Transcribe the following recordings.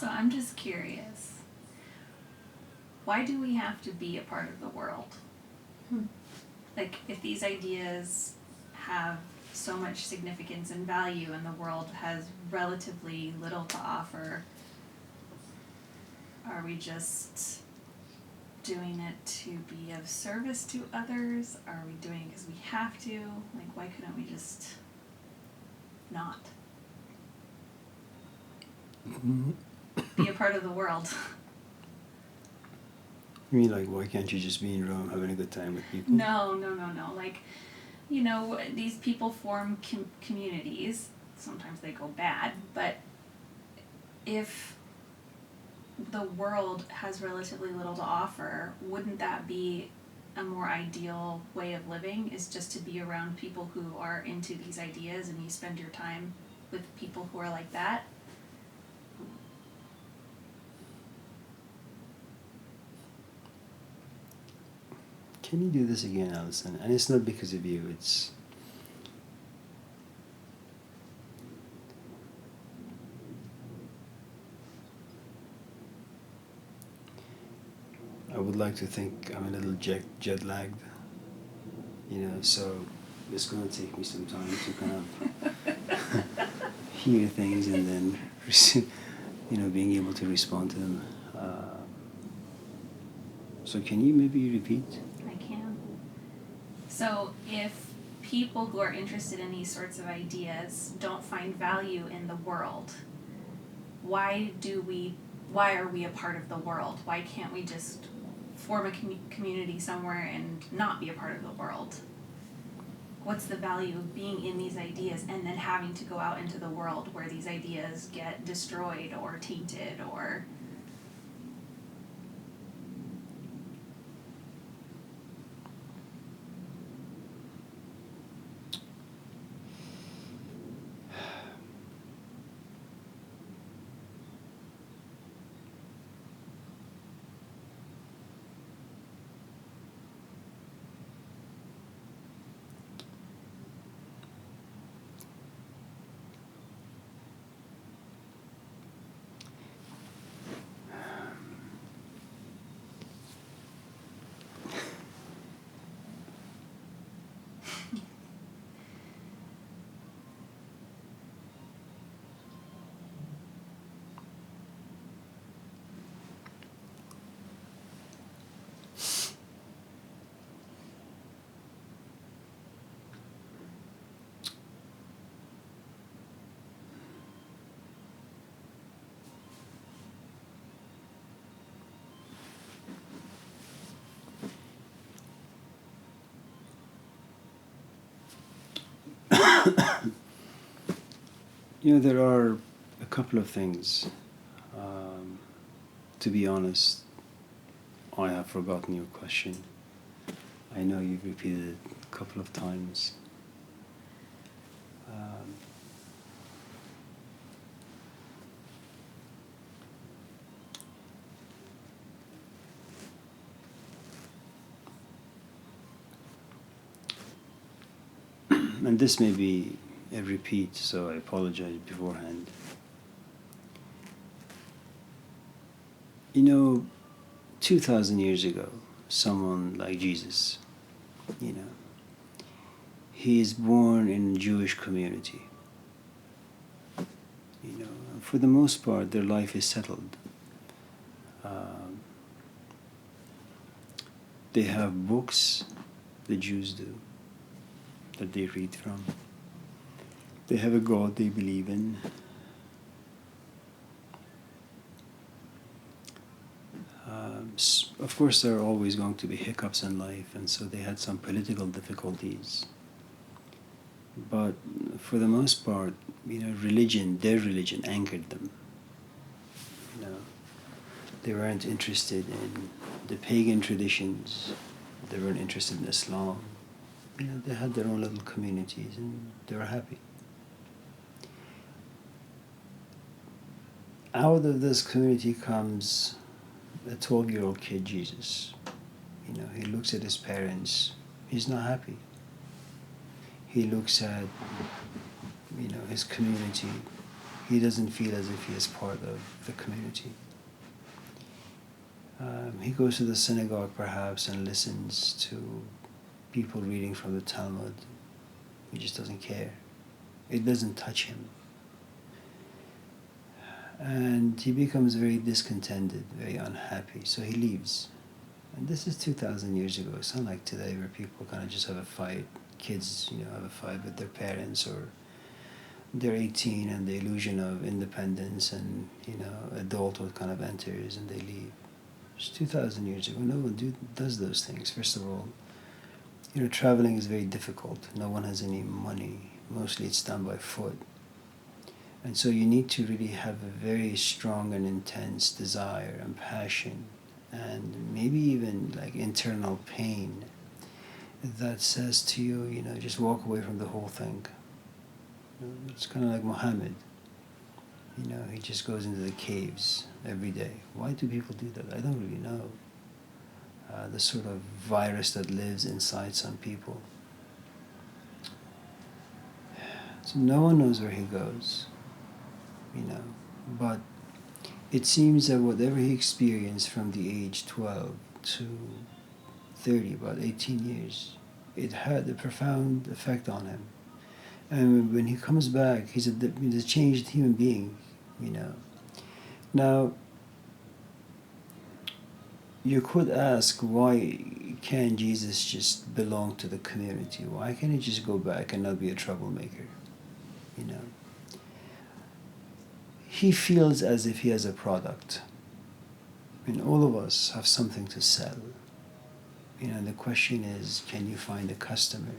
So I'm just curious. Why do we have to be a part of the world? Like, if these ideas have so much significance and value and the world has relatively little to offer, are we just doing it to be of service to others? Are we doing it because we have to? Like, why couldn't we just not be a part of the world? You mean, like, why can't you just be in Rome having a good time with people? No. Like, these people form communities. Sometimes they go bad, but if the world has relatively little to offer, wouldn't that be a more ideal way of living, is just to be around people who are into these ideas and you spend your time with people who are like that? Can you do this again, Alison? And it's not because of you, it's... I would like to think I'm a little jet lagged, so it's going to take me some time to kind of hear things and then, being able to respond to them. So can you maybe repeat? I can. So if people who are interested in these sorts of ideas don't find value in the world, why are we a part of the world? Why can't we just form a community somewhere and not be a part of the world? What's the value of being in these ideas and then having to go out into the world where these ideas get destroyed or tainted or... There are a couple of things. To be honest, I have forgotten your question. I know you've repeated it a couple of times. And this may be a repeat, so I apologize beforehand. 2,000 years ago, someone like Jesus, he is born in a Jewish community. For the most part, their life is settled. They have books, the Jews do, that they read from. They have a God they believe in. Of course, there are always going to be hiccups in life, and so they had some political difficulties. But for the most part, their religion anchored them. They weren't interested in the pagan traditions. They weren't interested in Islam. They had their own little communities, and they were happy. Out of this community comes a 12-year-old kid, Jesus. He looks at his parents. He's not happy. He looks at, his community. he doesn't feel as if he is part of the community. He goes to the synagogue perhaps and listens to people reading from the Talmud. He just doesn't care. It doesn't touch him. And he becomes very discontented, very unhappy, so he leaves. And this is 2,000 years ago. It's not like today where people kind of just have a fight. Kids, have a fight with their parents, or they're 18 and the illusion of independence and, adulthood kind of enters and they leave. It's 2,000 years ago. No one does those things. First of all, traveling is very difficult. No one has any money. Mostly it's done by foot. And so you need to really have a very strong and intense desire and passion and maybe even like internal pain that says to you, just walk away from the whole thing. It's kind of like Muhammad. He just goes into the caves every day. Why do people do that? I don't really know. The sort of virus that lives inside some people. So no one knows where he goes, but it seems that whatever he experienced from the age 12 to 30, about 18 years, it had a profound effect on him. And when he comes back, he's a changed human being, Now, you could ask, why can't Jesus just belong to the community? Why can't he just go back and not be a troublemaker? He feels as if he has a product. All of us have something to sell. The question is, can you find a customer?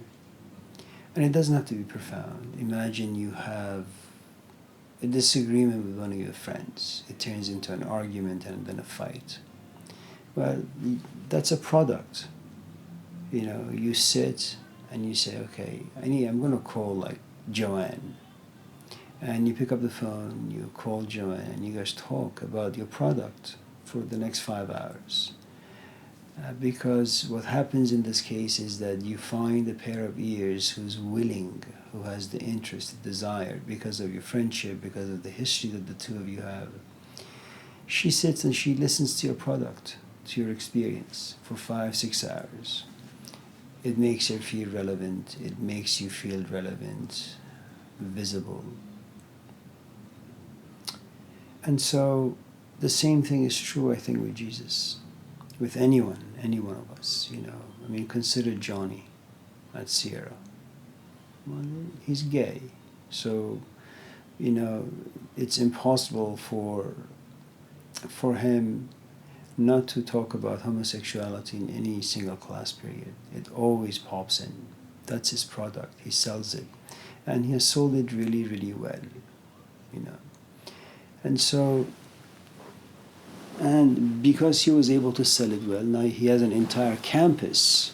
And it doesn't have to be profound. Imagine you have a disagreement with one of your friends. It turns into an argument and then a fight. Well, that's a product. You sit and you say, okay, I'm going to call like Joanne. And you pick up the phone, you call Joanne, and you guys talk about your product for the next 5 hours. Because what happens in this case is that you find a pair of ears who's willing, who has the interest, the desire, because of your friendship, because of the history that the two of you have. She sits and she listens to your product, to your experience for 5-6 hours. It makes her feel relevant. It makes you feel relevant, visible. And so the same thing is true, I think, with Jesus. With any one of us, consider Johnny at Sierra. Well, he's gay, so, it's impossible for him not to talk about homosexuality in any single class period. It always pops in. That's his product. He sells it. And he has sold it really, really well, And so, and because he was able to sell it well, now he has an entire campus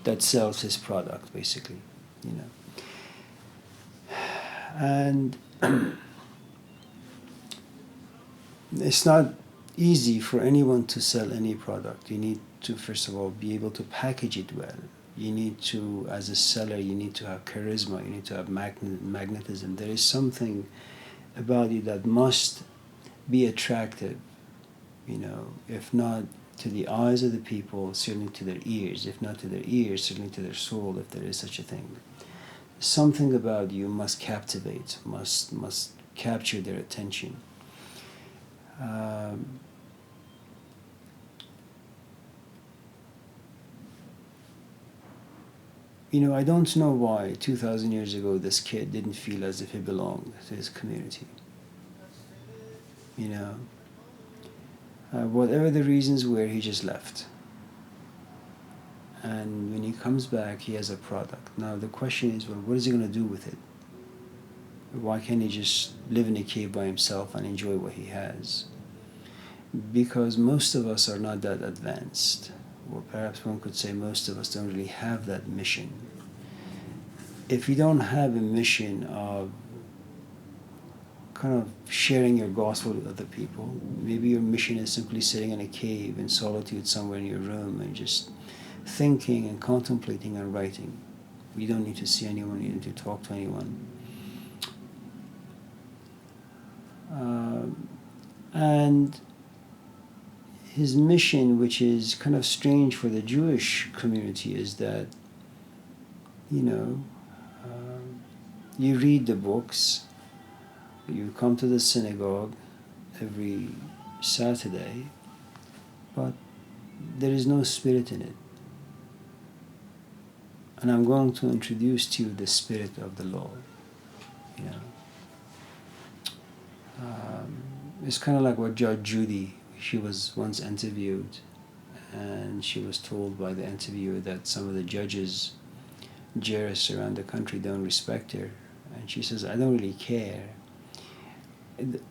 that sells his product, basically, And it's not easy for anyone to sell any product. You need to, first of all, be able to package it well. You need to, as a seller, you need to have charisma, you need to have magnetism. There is something about you that must be attractive, if not to the eyes of the people, certainly to their ears. If not to their ears, certainly to their soul, if there is such a thing. Something about you must captivate, must capture their attention. I don't know why 2,000 years ago this kid didn't feel as if he belonged to his community. Whatever the reasons were, he just left. And when he comes back, he has a product. Now the question is, well, what is he going to do with it? Why can't he just live in a cave by himself and enjoy what he has? Because most of us are not that advanced. Or perhaps one could say most of us don't really have that mission. If you don't have a mission of kind of sharing your gospel with other people, maybe your mission is simply sitting in a cave in solitude somewhere in your room and just thinking and contemplating and writing. You don't need to see anyone, you don't need to talk to anyone. And his mission, which is kind of strange for the Jewish community, is that, you know, you read the books, you come to the synagogue every Saturday, but there is no spirit in it. And I'm going to introduce to you the spirit of the law. You know, it's kind of like what Judge Judy, she was once interviewed, and she was told by the interviewer that some of the judges, jurists around the country don't respect her. And she says, I don't really care.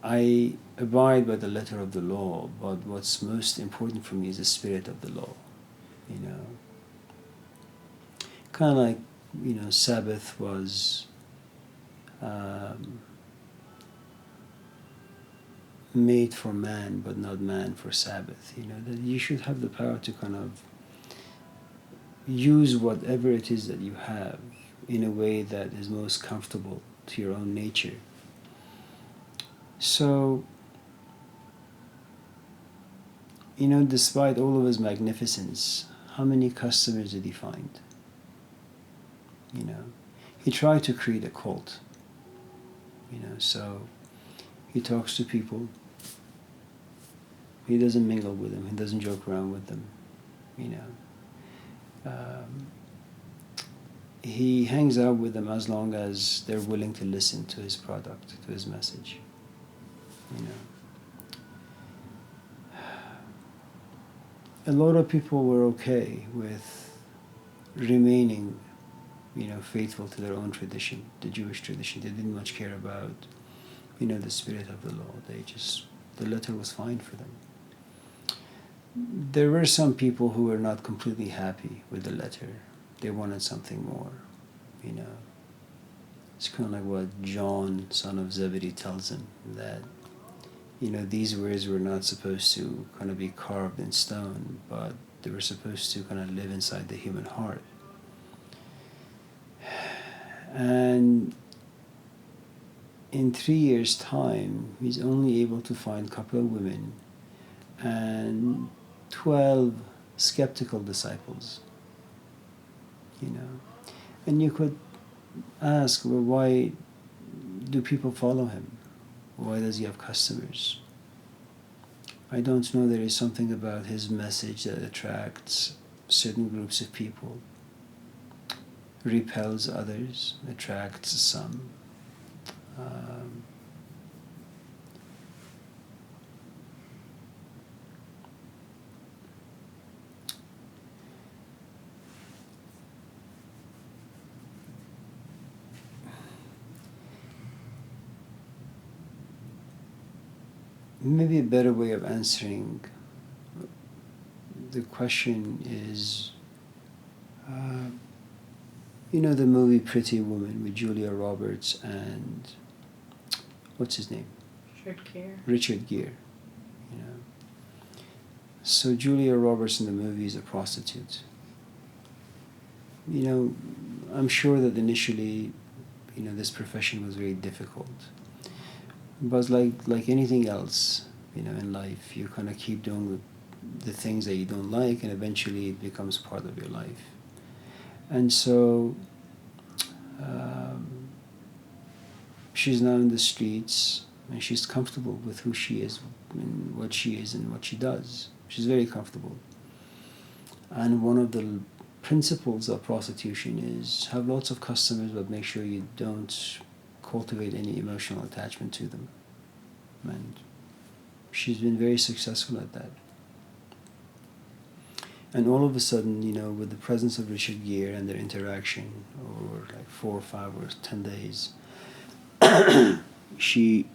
I abide by the letter of the law, but what's most important for me is the spirit of the law. You know, kind of like, you know, Sabbath was made for man, but not man for Sabbath. You know, that you should have the power to kind of use whatever it is that you have in a way that is most comfortable to your own nature. So, you know, despite all of his magnificence, how many customers did he find? You know, he tried to create a cult. You know, so he talks to people. He doesn't mingle with them. He doesn't joke around with them. You know, he hangs out with them as long as they're willing to listen to his product, to his message. You know, a lot of people were okay with remaining, you know, faithful to their own tradition, the Jewish tradition. They didn't much care about, you know, the spirit of the law. The letter was fine for them. There were some people who were not completely happy with the letter. They wanted something more, you know. It's kind of like what John, son of Zebedee, tells him, that, you know, these words were not supposed to kind of be carved in stone, but they were supposed to kind of live inside the human heart. And in 3 years' time, he's only able to find a couple of women and 12 skeptical disciples. You know, and you could ask, well, why do people follow him? Why does he have customers? I don't know. There is something about his message that attracts certain groups of people, repels others, attracts some. Maybe a better way of answering the question is, you know, the movie Pretty Woman with Julia Roberts and what's his name? Richard Gere. You know, so Julia Roberts in the movie is a prostitute. You know, I'm sure that initially, you know, this profession was very difficult. But like anything else, you know, in life, you kind of keep doing the things that you don't like, and eventually it becomes part of your life. And so she's now in the streets, and she's comfortable with who she is and what she is and what she does. She's very comfortable. And one of the principles of prostitution is have lots of customers, but make sure you don't cultivate any emotional attachment to them. And she's been very successful at that. And all of a sudden, you know, with the presence of Richard Gere and their interaction over like 4 or 5 or 10 days, she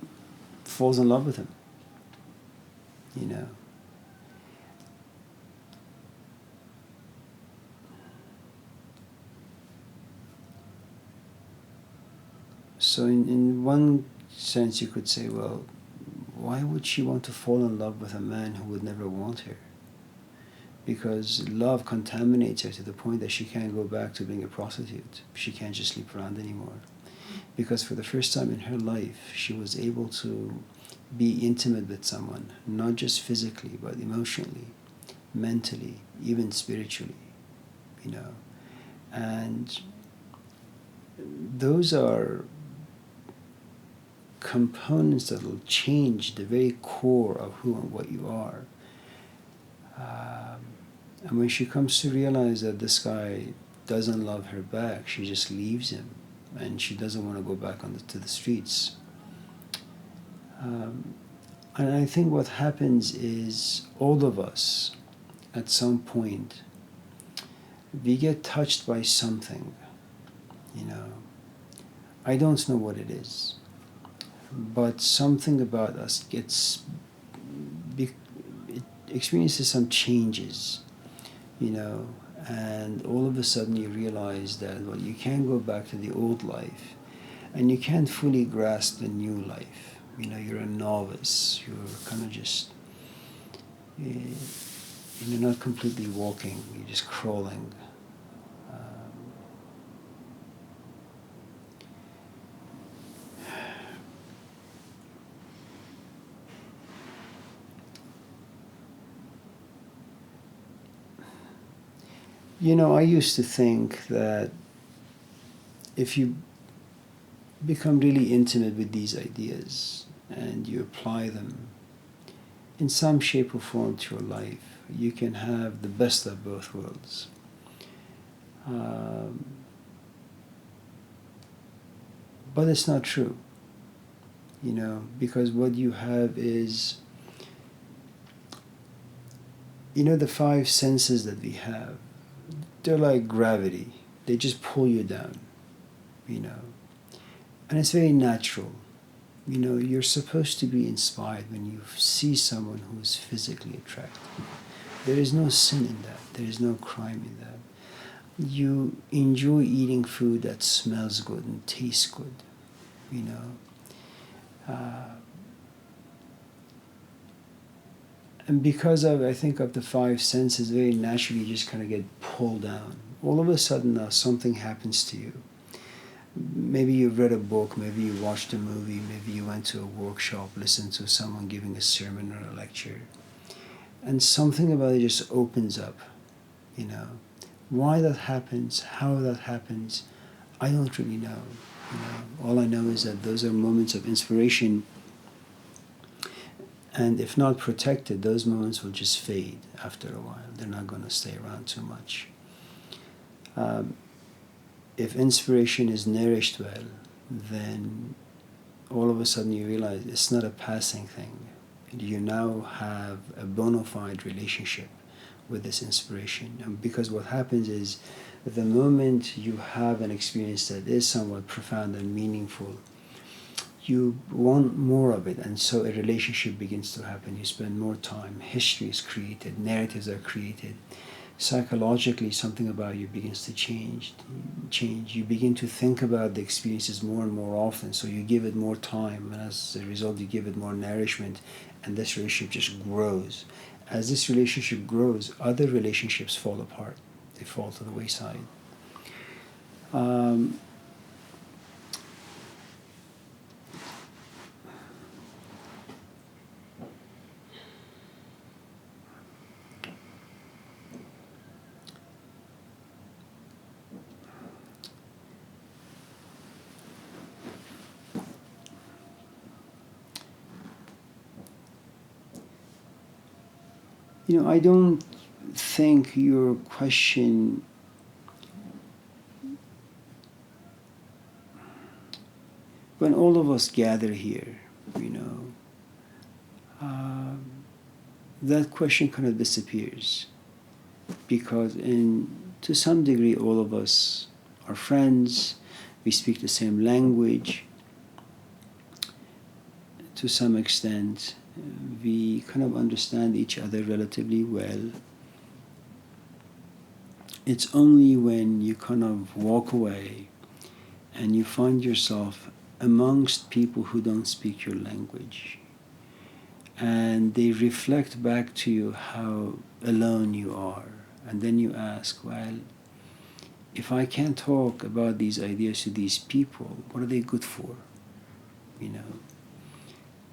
falls in love with him, you know. So in one sense you could say, well, why would she want to fall in love with a man who would never want her? Because love contaminates her to the point that she can't go back to being a prostitute. She can't just sleep around anymore. Because for the first time in her life, she was able to be intimate with someone, not just physically, but emotionally, mentally, even spiritually, you know. And those are components that will change the very core of who and what you are. And when she comes to realize that this guy doesn't love her back, she just leaves him, and she doesn't want to go back to the streets. And I think what happens is all of us, at some point, we get touched by something, you know. I don't know what it is, but something about us it experiences some changes, you know, and all of a sudden you realize that, well, you can't go back to the old life, and you can't fully grasp the new life. You know, you're a novice. You're kind of just, you're not completely walking. You're just crawling. You know, I used to think that if you become really intimate with these ideas and you apply them in some shape or form to your life, you can have the best of both worlds. But it's not true, you know, because what you have is, you know, the five senses that we have, they're like gravity. They just pull you down, you know. And it's very natural. You know, you're supposed to be inspired when you see someone who is physically attractive. There is no sin in that. There is no crime in that. You enjoy eating food that smells good and tastes good, you know. And because of, I think, of the five senses, very naturally you just kind of get pulled down. All of a sudden something happens to you. Maybe you read a book, maybe you watched a movie, maybe you went to a workshop, listened to someone giving a sermon or a lecture, and something about it just opens up, you know. Why that happens, how that happens, I don't really know, you know. All I know is that those are moments of inspiration, and if not protected, those moments will just fade after a while. They're not going to stay around too much. If inspiration is nourished well, then all of a sudden you realize it's not a passing thing. You now have a bona fide relationship with this inspiration. And because what happens is, the moment you have an experience that is somewhat profound and meaningful, you want more of it, and so a relationship begins to happen. You spend more time, history is created, narratives are created. Psychologically, something about you begins to change. You begin to think about the experiences more and more often, so you give it more time, and as a result you give it more nourishment, and this relationship just grows. As this relationship grows, other relationships fall apart. They fall to the wayside. You know, I don't think your question when all of us gather here, you know, that question kind of disappears, because to some degree all of us are friends, we speak the same language. To some extent, we kind of understand each other relatively well. It's only when you kind of walk away and you find yourself amongst people who don't speak your language, and they reflect back to you how alone you are, and then you ask, well, if I can't talk about these ideas to these people, what are they good for? You know,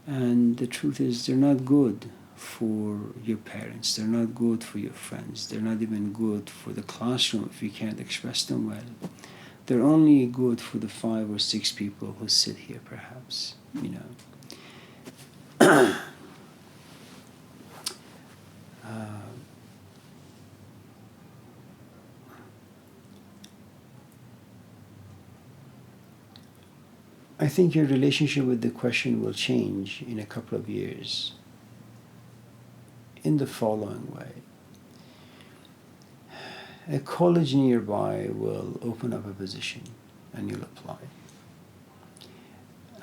And the truth is, they're not good for your parents, they're not good for your friends, they're not even good for the classroom if you can't express them well. They're only good for the 5 or 6 people who sit here, perhaps, you know. I think your relationship with the question will change in a couple of years in the following way. A college nearby will open up a position and you'll apply.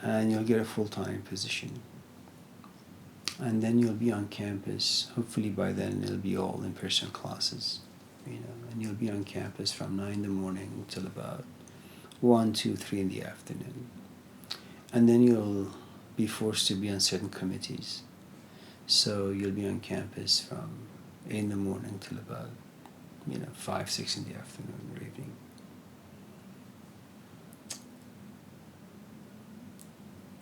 And you'll get a full-time position. And then you'll be on campus. Hopefully by then it'll be all in-person classes, you know, and you'll be on campus from 9 in the morning until about 1, 2, 3 in the afternoon. And then you'll be forced to be on certain committees. So you'll be on campus from 8 in the morning till about, 5, 6 in the afternoon or evening.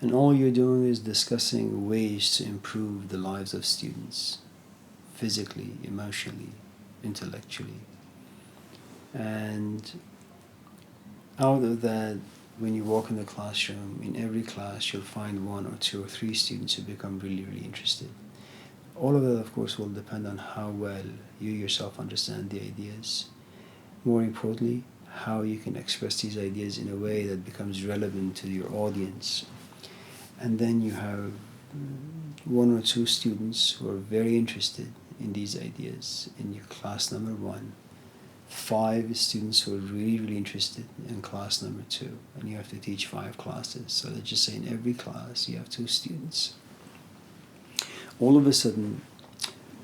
And all you're doing is discussing ways to improve the lives of students, physically, emotionally, intellectually. And out of that, when you walk in the classroom, in every class you'll find 1 or 2 or 3 students who become really, really interested. All of that, of course, will depend on how well you yourself understand the ideas. More importantly, how you can express these ideas in a way that becomes relevant to your audience. And then you have 1 or 2 students who are very interested in these ideas in your class number 1. 5 students who are really, really interested in class number 2. And you have to teach 5 classes. So let's just say in every class you have 2 students. All of a sudden,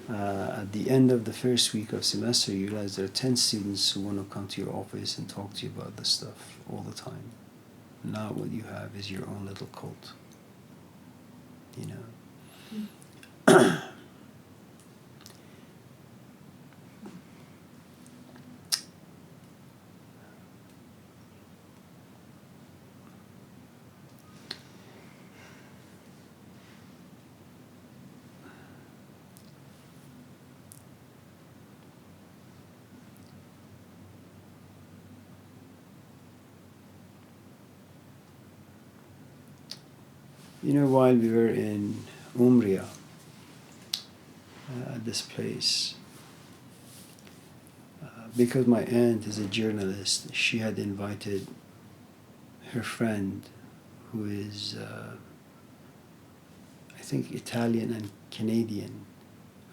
at the end of the first week of semester, you realize there are 10 students who want to come to your office and talk to you about this stuff all the time. Now what you have is your own little cult. You know. While we were in Umria, this place, because my aunt is a journalist, she had invited her friend, who is, I think, Italian and Canadian,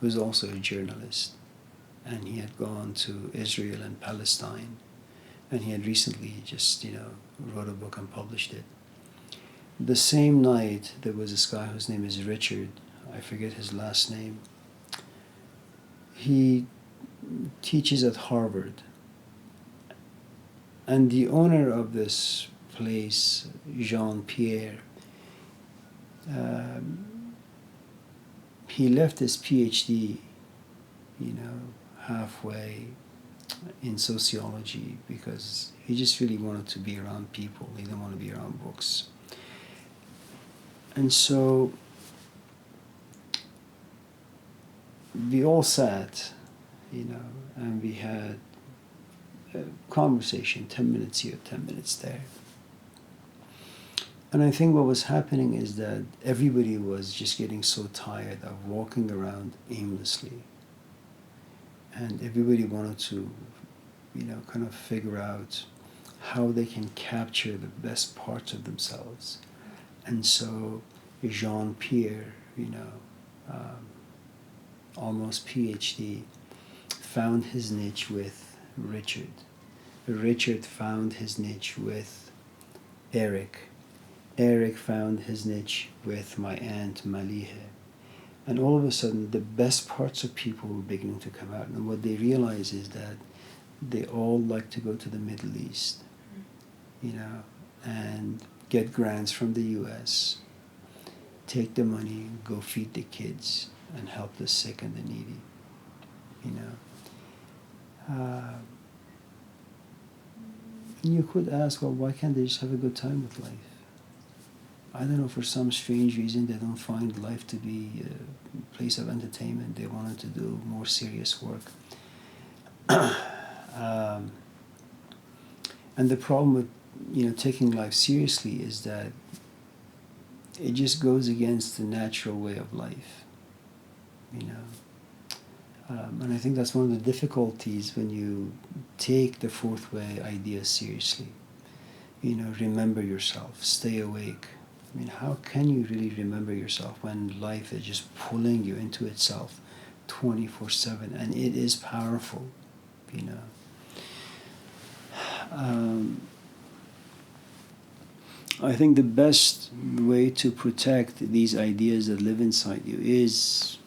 who's also a journalist. And he had gone to Israel and Palestine. And he had recently just, wrote a book and published it. The same night, there was this guy whose name is Richard. I forget his last name. He teaches at Harvard. And the owner of this place, Jean-Pierre, he left his PhD, halfway in sociology because he just really wanted to be around people. He didn't want to be around books. And so we all sat, and we had a conversation, 10 minutes here, 10 minutes there. And I think what was happening is that everybody was just getting so tired of walking around aimlessly. And everybody wanted to, kind of figure out how they can capture the best parts of themselves. And so Jean-Pierre, almost PhD, found his niche with Richard. Richard found his niche with Eric. Eric found his niche with my aunt Malihe. And all of a sudden, the best parts of people were beginning to come out. And what they realize is that they all like to go to the Middle East, and get grants from the US, take the money, go feed the kids, and help the sick and the needy, And you could ask, well, why can't they just have a good time with life? I don't know, for some strange reason, they don't find life to be a place of entertainment. They wanted to do more serious work. um, and the problem with, taking life seriously is that it just goes against the natural way of life, and I think that's one of the difficulties when you take the fourth way idea seriously. Remember yourself, stay awake. I mean, how can you really remember yourself when life is just pulling you into itself 24/7, and it is powerful, I think the best way to protect these ideas that live inside you is,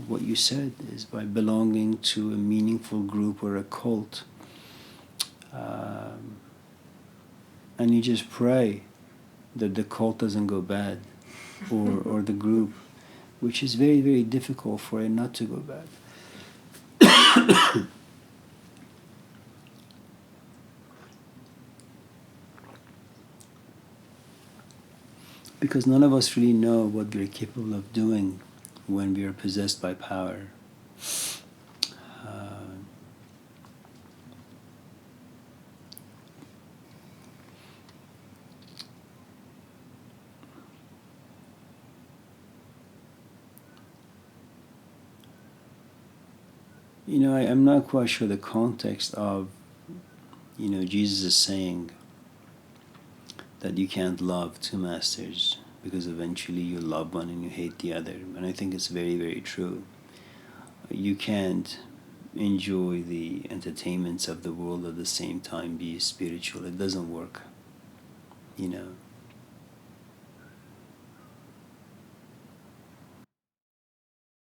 what you said, is by belonging to a meaningful group or a cult. And you just pray that the cult doesn't go bad, or the group, which is very, very difficult for it not to go bad. Because none of us really know what we're capable of doing when we are possessed by power. I'm not quite sure the context of, Jesus is saying that you can't love two masters because eventually you love one and you hate the other. And I think it's very, very true. You can't enjoy the entertainments of the world at the same time be spiritual. It doesn't work.